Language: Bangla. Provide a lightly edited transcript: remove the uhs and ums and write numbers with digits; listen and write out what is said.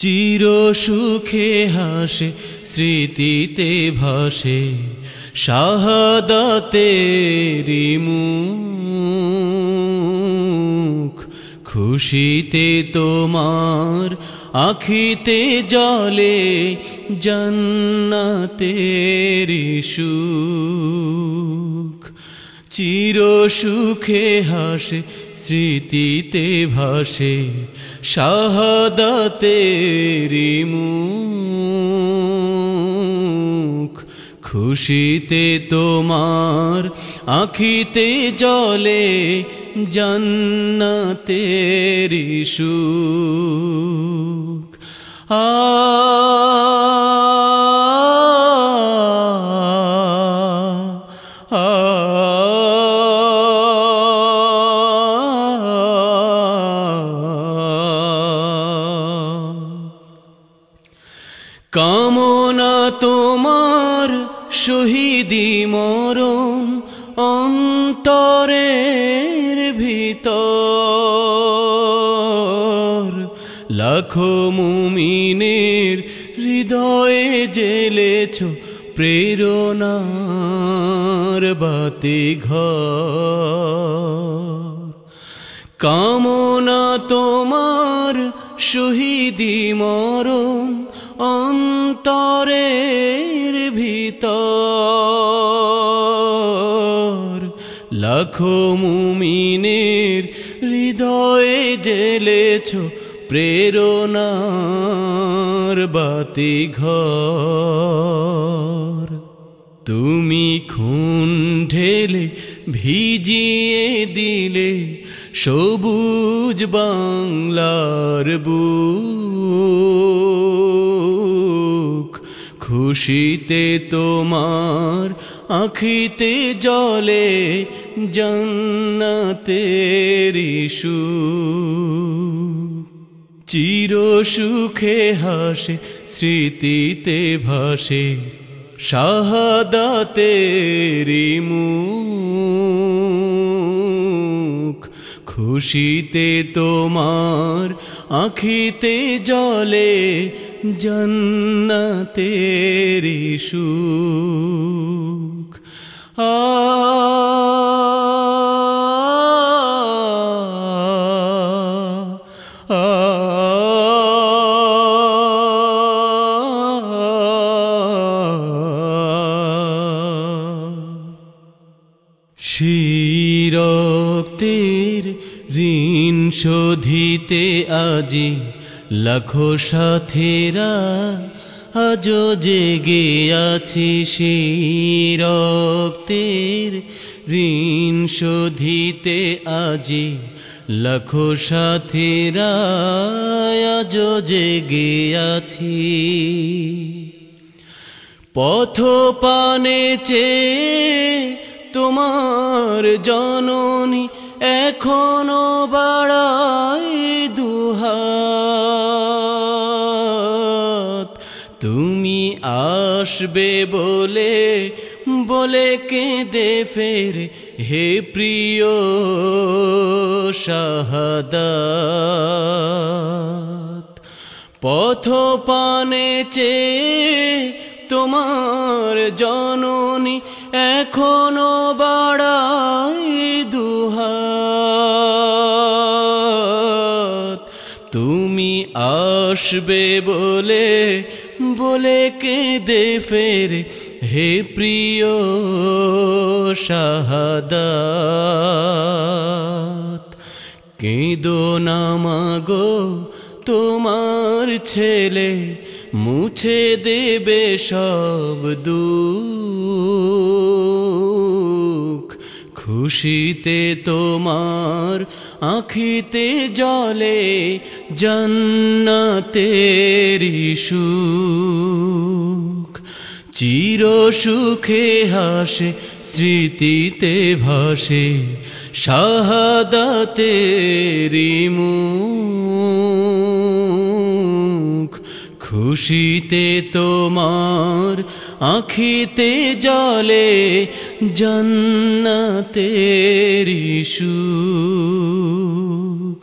চির সুখে হাসে স্মৃতিতে ভাসে শাহাদাতেরি মুখ। খুশিতে তোমার আখিতে জলে জান্নাতেরি সুখ। চির সুখে হাসে স্মৃতিতে ভাসে শাহাদাতেরি মুখ। খুশিতে তোমার আখিতে জলে জান্নাতেরি সুখ। কামনা তোমার শহীদি মরণ অন্তরের ভিতর। লাখো মুমিনের হৃদয়ে জ্বেলেছ প্রেরণার বাতিঘর। কামনা তোমার শহীদি মরণ অন্তরের ভিতর। লাখো মুমিনের হৃদয়ে জ্বেলেছ প্রেরণার বাতিঘর। তুমি খুন ঢেলে ভিজিয়ে দিলে সবুজ বাংলার বুক। খুশিতে তোমার আখিতে জলে জান্নাতেরি সুখ। চির সুখে হাসে স্মৃতিতে ভাসে শাহাদাতেরি মুখ। খুশিতে তোমার আখিতে জলে জান্নাতেরি সুখ। রক্তের ঋণ শোধিতে আজি লাখো সাথীরা আজও জেগে আছি। সেই রক্তের ঋণ শোধিতে আজি লাখো সাথীরা আজও জেগে আছি। পথ পানে চেয়ে তোমার জননী এখনো বাড়ায় দুহাত। তুমি আসবে বলে বলে কেঁদে ফেরে হে প্রিয় শাহাদাত। পথ পানে চেয়ে তোমার জননী এখনো বাড়ায় দুহাত। তুমি আসবে বলে বলে কেঁদে ফেরে হে প্রিয় শাহাদাত। কেঁদো না মাগো তোমার ছেলে মুছে দেবে সব দুঃখ। খুশিতে তোমার আখিতে জলে জান্নাতেরি সুখ। চির সুখে হাসে স্মৃতিতে ভাসে শাহাদাতেরি মুখ। খুশিতে তোমার আখিতে জলে জান্নাতেরি সুখ।